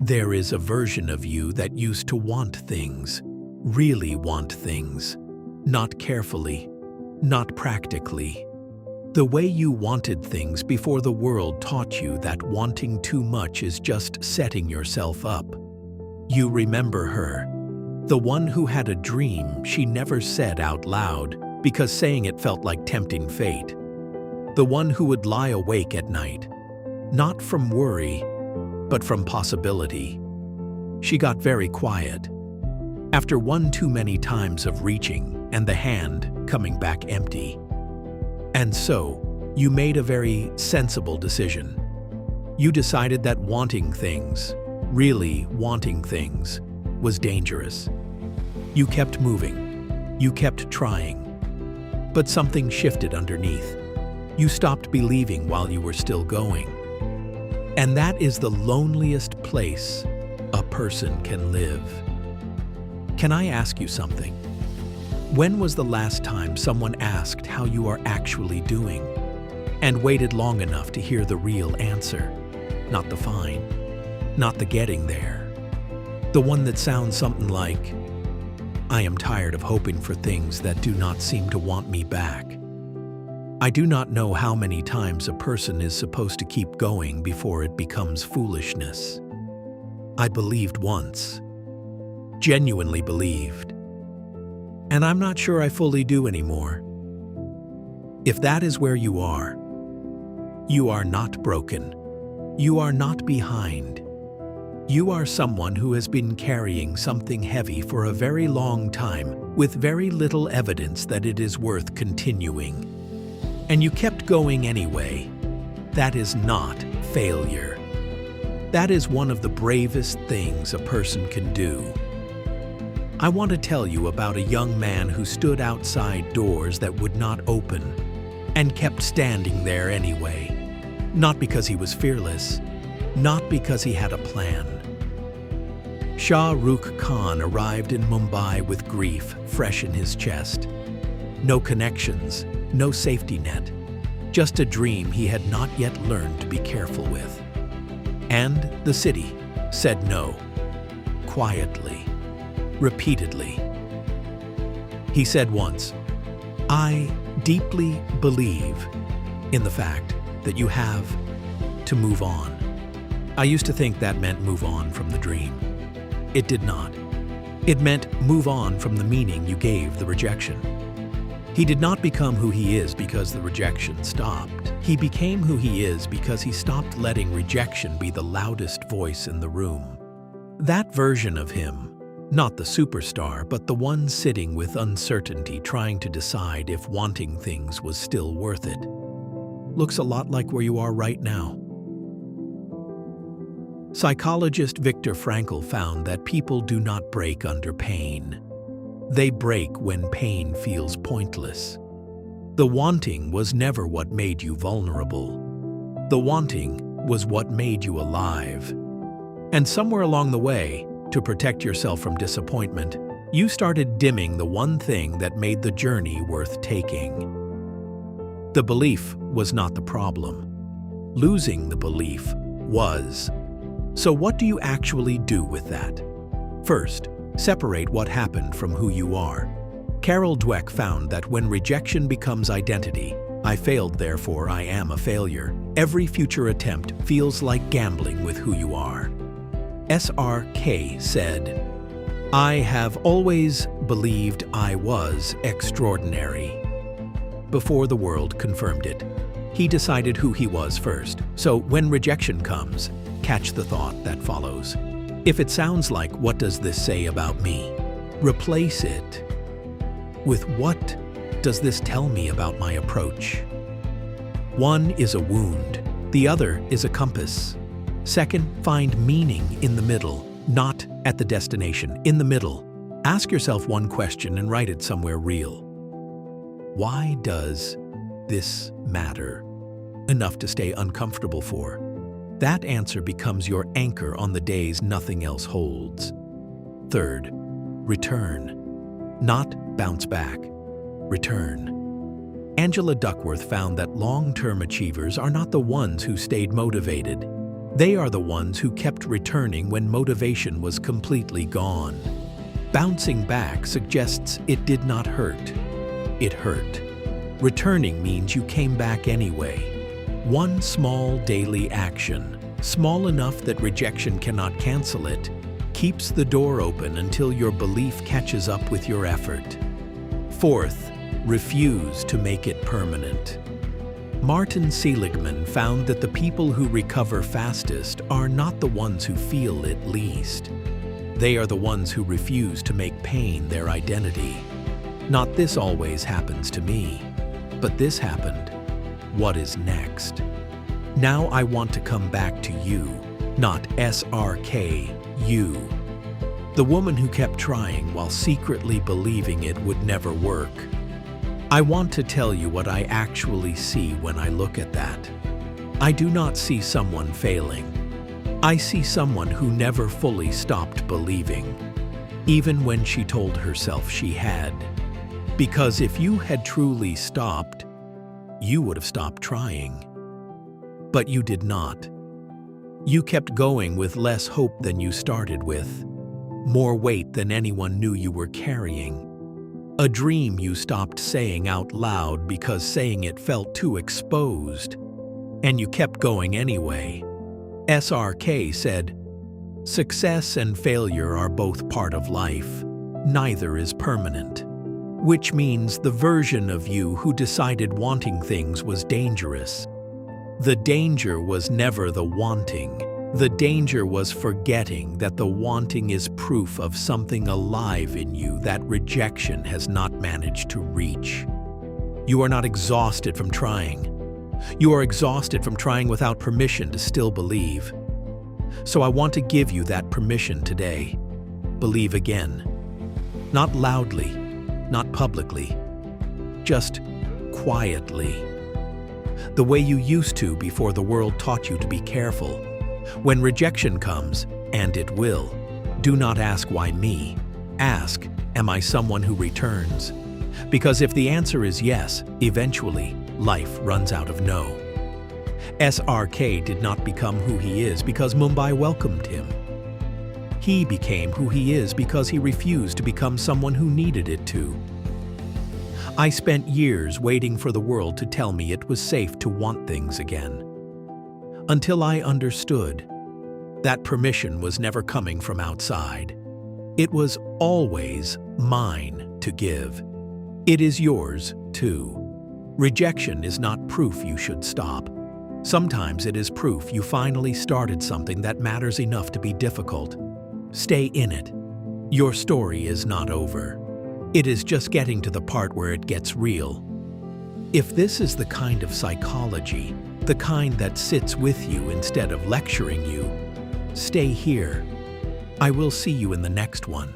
There is a version of you that used to want things, really want things, not carefully, not practically. The way you wanted things before the world taught you that wanting too much is just setting yourself up. You remember her, the one who had a dream she never said out loud because saying it felt like tempting fate. The one who would lie awake at night, not from worry, but from possibility. She got very quiet. After one too many times of reaching and the hand coming back empty. And so, you made a very sensible decision. You decided that wanting things, really wanting things, was dangerous. You kept moving. You kept trying. But something shifted underneath. You stopped believing while you were still going. And that is the loneliest place a person can live. Can I ask you something? When was the last time someone asked how you are actually doing and waited long enough to hear the real answer? Not the fine, not the getting there. The one that sounds something like, I am tired of hoping for things that do not seem to want me back. I do not know how many times a person is supposed to keep going before it becomes foolishness. I believed once, genuinely believed, and I'm not sure I fully do anymore. If that is where you are not broken. You are not behind. You are someone who has been carrying something heavy for a very long time with very little evidence that it is worth continuing. And you kept going anyway. That is not failure. That is one of the bravest things a person can do. I want to tell you about a young man who stood outside doors that would not open and kept standing there anyway. Not because he was fearless, not because he had a plan. Shah Rukh Khan arrived in Mumbai with grief fresh in his chest. No connections, no safety net, just a dream he had not yet learned to be careful with. And the city said no, quietly, repeatedly. He said once, I deeply believe in the fact that you have to move on. I used to think that meant move on from the dream. It did not. It meant move on from the meaning you gave the rejection. He did not become who he is because the rejection stopped. He became who he is because he stopped letting rejection be the loudest voice in the room. That version of him, not the superstar, but the one sitting with uncertainty trying to decide if wanting things was still worth it, looks a lot like where you are right now. Psychologist Viktor Frankl found that people do not break under pain. They break when pain feels pointless. The wanting was never what made you vulnerable. The wanting was what made you alive. And somewhere along the way, to protect yourself from disappointment, you started dimming the one thing that made the journey worth taking. The belief was not the problem. Losing the belief was. So what do you actually do with that? First, separate what happened from who you are. Carol Dweck found that when rejection becomes identity, I failed, therefore I am a failure. Every future attempt feels like gambling with who you are. SRK said, I have always believed I was extraordinary. Before the world confirmed it, he decided who he was first. So when rejection comes, catch the thought that follows. If it sounds like, what does this say about me? Replace it with, what does this tell me about my approach? One is a wound, the other is a compass. Second, find meaning in the middle, not at the destination, in the middle. Ask yourself one question and write it somewhere real. Why does this matter? Enough to stay uncomfortable for. That answer becomes your anchor on the days nothing else holds. Third, return. Not bounce back. Return. Angela Duckworth found that long-term achievers are not the ones who stayed motivated. They are the ones who kept returning when motivation was completely gone. Bouncing back suggests it did not hurt. It hurt. Returning means you came back anyway. One small daily action, small enough that rejection cannot cancel it, keeps the door open until your belief catches up with your effort. Fourth, refuse to make it permanent. Martin Seligman found that the people who recover fastest are not the ones who feel it least. They are the ones who refuse to make pain their identity. Not this always happens to me, but this happened. What is next? Now I want to come back to you, not SRK, you. The woman who kept trying while secretly believing it would never work. I want to tell you what I actually see when I look at that. I do not see someone failing. I see someone who never fully stopped believing, even when she told herself she had. Because if you had truly stopped, you would have stopped trying. But you did not. You kept going with less hope than you started with, more weight than anyone knew you were carrying. A dream you stopped saying out loud because saying it felt too exposed. And you kept going anyway. SRK said, "Success and failure are both part of life. Neither is permanent." Which means the version of you who decided wanting things was dangerous. The danger was never the wanting. The danger was forgetting that the wanting is proof of something alive in you that rejection has not managed to reach. You are not exhausted from trying. You are exhausted from trying without permission to still believe. So I want to give you that permission today. Believe again. Not loudly, not publicly, just quietly. The way you used to before the world taught you to be careful. When rejection comes, and it will, do not ask why me. Ask, am I someone who returns? Because if the answer is yes, eventually, life runs out of no. SRK did not become who he is because Mumbai welcomed him. He became who he is because he refused to become someone who needed it to. I spent years waiting for the world to tell me it was safe to want things again. Until I understood that permission was never coming from outside. It was always mine to give. It is yours, too. Rejection is not proof you should stop. Sometimes it is proof you finally started something that matters enough to be difficult. Stay in it. Your story is not over. It is just getting to the part where it gets real. If this is the kind of psychology, the kind that sits with you instead of lecturing you, stay here. I will see you in the next one.